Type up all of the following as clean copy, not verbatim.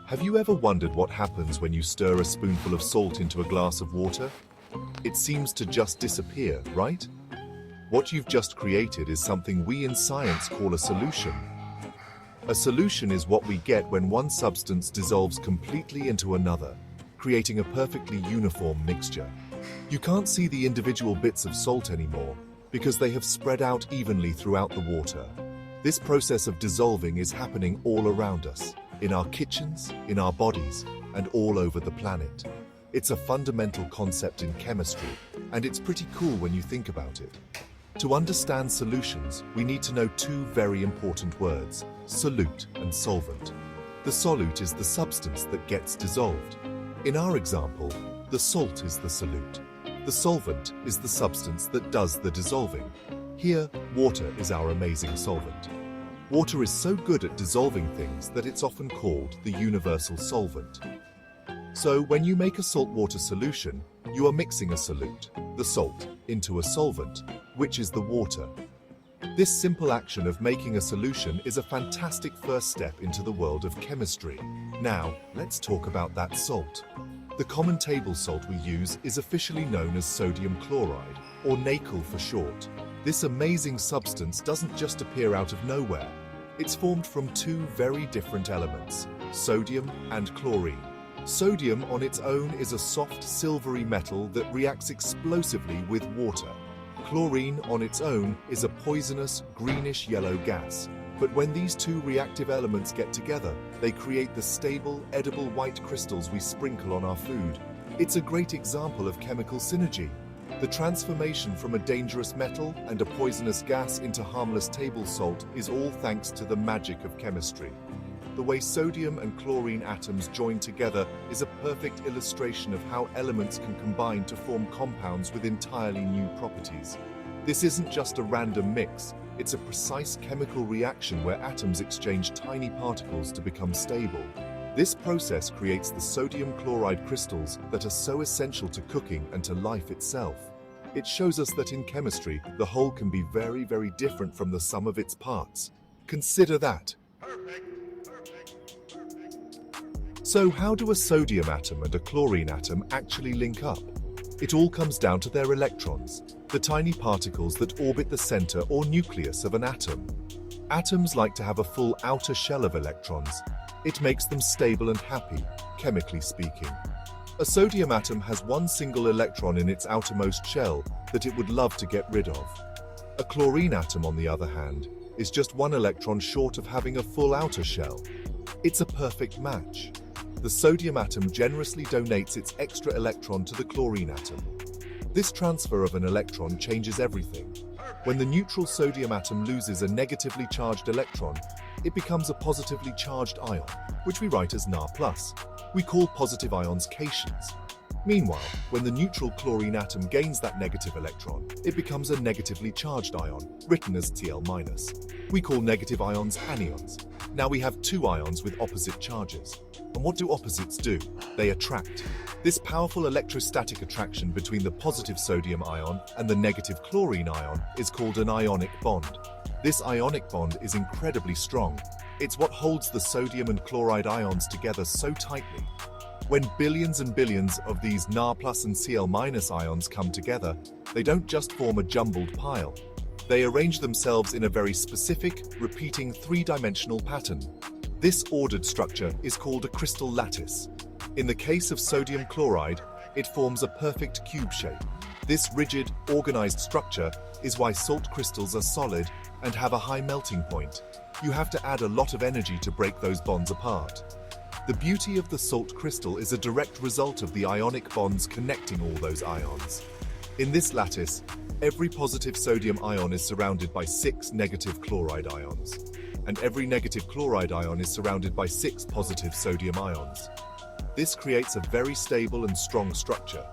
Have you ever wondered what happens when you stir a spoonful of salt into a glass of water? It seems to just disappear, right? What you've just created is something we in science call a solution. A solution is what we get when one substance dissolves completely into another, creating a perfectly uniform mixture. You can't see the individual bits of salt anymore because they have spread out evenly throughout the water. This process of dissolving is happening all around us, in our kitchens, in our bodies, and all over the planet. It's a fundamental concept in chemistry, and it's pretty cool when you think about it. To understand solutions, we need to know two very important words, solute and solvent. The solute is the substance that gets dissolved. In our example, the salt is the solute. The solvent is the substance that does the dissolving. Here, water is our amazing solvent. Water is so good at dissolving things that it's often called the universal solvent. So when you make a saltwater solution, you are mixing a solute, the salt, into a solvent, which is the water. This simple action of making a solution is a fantastic first step into the world of chemistry. Now, let's talk about that salt. The common table salt we use is officially known as sodium chloride, or NaCl for short. This amazing substance doesn't just appear out of nowhere. It's formed from two very different elements, sodium and chlorine. Sodium on its own is a soft silvery metal that reacts explosively with water. Chlorine on its own is a poisonous greenish-yellow gas. But when these two reactive elements get together, they create the stable, edible white crystals we sprinkle on our food. It's a great example of chemical synergy. The transformation from a dangerous metal and a poisonous gas into harmless table salt is all thanks to the magic of chemistry. The way sodium and chlorine atoms join together is a perfect illustration of how elements can combine to form compounds with entirely new properties. This isn't just a random mix, it's a precise chemical reaction where atoms exchange tiny particles to become stable. This process creates the sodium chloride crystals that are so essential to cooking and to life itself. It shows us that in chemistry, the whole can be very, very different from the sum of its parts. Consider that. So how do a sodium atom and a chlorine atom actually link up? It all comes down to their electrons, the tiny particles that orbit the center or nucleus of an atom. Atoms like to have a full outer shell of electrons. It makes them stable and happy, chemically speaking. A sodium atom has one single electron in its outermost shell that it would love to get rid of. A chlorine atom, on the other hand, is just one electron short of having a full outer shell. It's a perfect match. The sodium atom generously donates its extra electron to the chlorine atom. This transfer of an electron changes everything. When the neutral sodium atom loses a negatively charged electron, it becomes a positively charged ion, which we write as Na+. We call positive ions cations. Meanwhile, when the neutral chlorine atom gains that negative electron, it becomes a negatively charged ion, written as Cl-. We call negative ions anions. Now we have two ions with opposite charges. And what do opposites do? They attract. This powerful electrostatic attraction between the positive sodium ion and the negative chlorine ion is called an ionic bond. This ionic bond is incredibly strong. It's what holds the sodium and chloride ions together so tightly. When billions and billions of these Na+ and Cl- ions come together, they don't just form a jumbled pile. They arrange themselves in a very specific, repeating three-dimensional pattern. This ordered structure is called a crystal lattice. In the case of sodium chloride, it forms a perfect cube shape. This rigid, organized structure is why salt crystals are solid and have a high melting point. You have to add a lot of energy to break those bonds apart. The beauty of the salt crystal is a direct result of the ionic bonds connecting all those ions. In this lattice, every positive sodium ion is surrounded by 6 negative chloride ions, and every negative chloride ion is surrounded by 6 positive sodium ions. This creates a very stable and strong structure.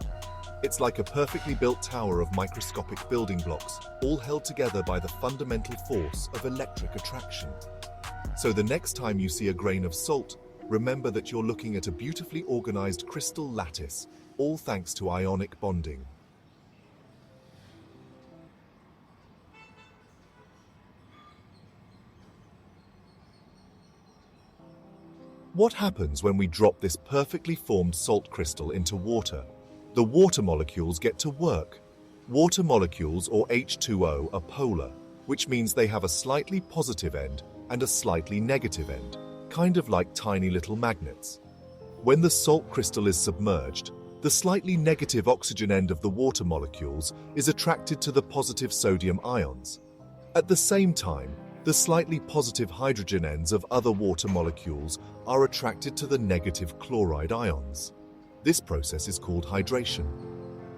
It's like a perfectly built tower of microscopic building blocks, all held together by the fundamental force of electric attraction. So the next time you see a grain of salt, remember that you're looking at a beautifully organized crystal lattice, all thanks to ionic bonding. What happens when we drop this perfectly formed salt crystal into water? The water molecules get to work. Water molecules, or H2O, are polar, which means they have a slightly positive end and a slightly negative end, kind of like tiny little magnets. When the salt crystal is submerged, the slightly negative oxygen end of the water molecules is attracted to the positive sodium ions. At the same time, the slightly positive hydrogen ends of other water molecules are attracted to the negative chloride ions. This process is called hydration.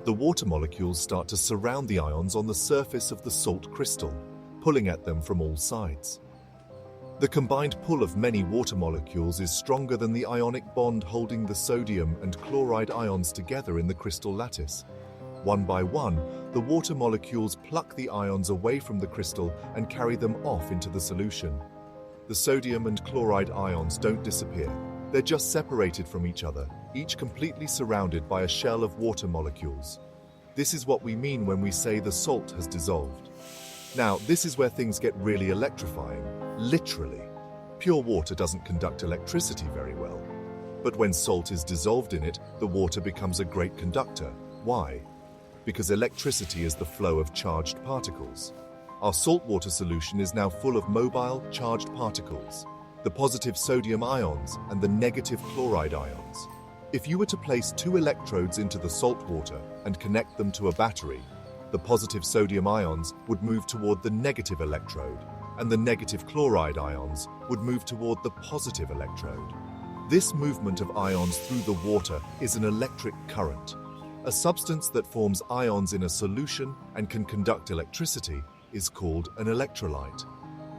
The water molecules start to surround the ions on the surface of the salt crystal, pulling at them from all sides. The combined pull of many water molecules is stronger than the ionic bond holding the sodium and chloride ions together in the crystal lattice. One by one, the water molecules pluck the ions away from the crystal and carry them off into the solution. The sodium and chloride ions don't disappear. They're just separated from each other, each completely surrounded by a shell of water molecules. This is what we mean when we say the salt has dissolved. Now, this is where things get really electrifying, literally. Pure water doesn't conduct electricity very well. But when salt is dissolved in it, the water becomes a great conductor. Why? Because electricity is the flow of charged particles. Our saltwater solution is now full of mobile, charged particles, the positive sodium ions and the negative chloride ions. If you were to place two electrodes into the salt water and connect them to a battery, the positive sodium ions would move toward the negative electrode, and the negative chloride ions would move toward the positive electrode. This movement of ions through the water is an electric current. A substance that forms ions in a solution and can conduct electricity is called an electrolyte.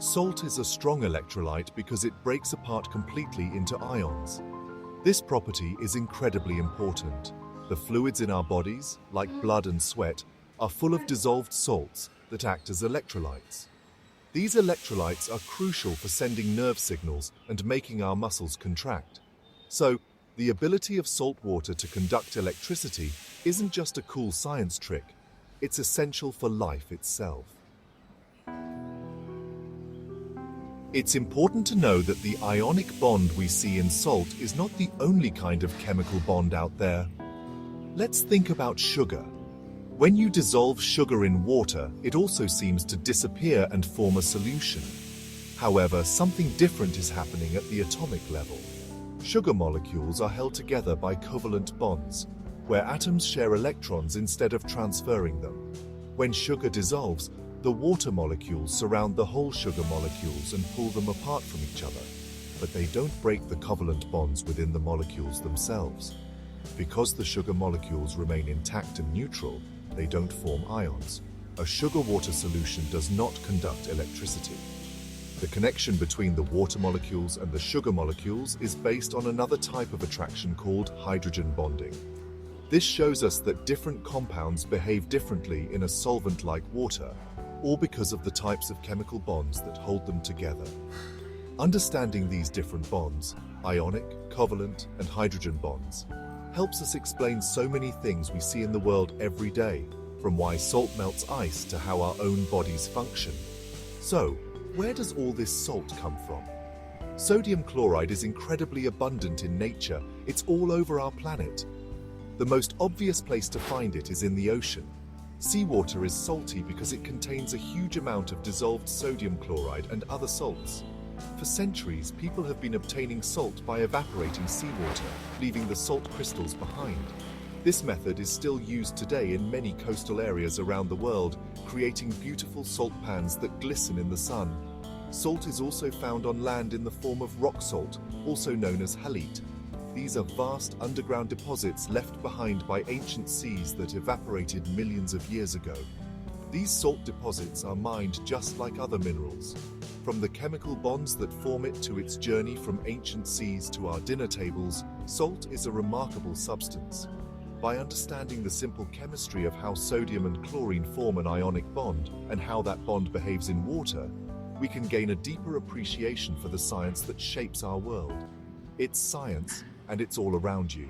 Salt is a strong electrolyte because it breaks apart completely into ions. This property is incredibly important. The fluids in our bodies, like blood and sweat, are full of dissolved salts that act as electrolytes. These electrolytes are crucial for sending nerve signals and making our muscles contract. So, the ability of salt water to conduct electricity isn't just a cool science trick, it's essential for life itself. It's important to know that the ionic bond we see in salt is not the only kind of chemical bond out there. Let's think about sugar. When you dissolve sugar in water, it also seems to disappear and form a solution. However, something different is happening at the atomic level. Sugar molecules are held together by covalent bonds, where atoms share electrons instead of transferring them. When sugar dissolves, the water molecules surround the whole sugar molecules and pull them apart from each other, but they don't break the covalent bonds within the molecules themselves. Because the sugar molecules remain intact and neutral, they don't form ions. A sugar-water solution does not conduct electricity. The connection between the water molecules and the sugar molecules is based on another type of attraction called hydrogen bonding. This shows us that different compounds behave differently in a solvent like water, all because of the types of chemical bonds that hold them together. Understanding these different bonds, ionic, covalent, and hydrogen bonds, helps us explain so many things we see in the world every day, from why salt melts ice to how our own bodies function. So, where does all this salt come from? Sodium chloride is incredibly abundant in nature. It's all over our planet. The most obvious place to find it is in the ocean. Seawater is salty because it contains a huge amount of dissolved sodium chloride and other salts. For centuries, people have been obtaining salt by evaporating seawater, leaving the salt crystals behind. This method is still used today in many coastal areas around the world, creating beautiful salt pans that glisten in the sun. Salt is also found on land in the form of rock salt, also known as halite. These are vast underground deposits left behind by ancient seas that evaporated millions of years ago. These salt deposits are mined just like other minerals. From the chemical bonds that form it to its journey from ancient seas to our dinner tables, salt is a remarkable substance. By understanding the simple chemistry of how sodium and chlorine form an ionic bond and how that bond behaves in water, we can gain a deeper appreciation for the science that shapes our world. It's science, and it's all around you.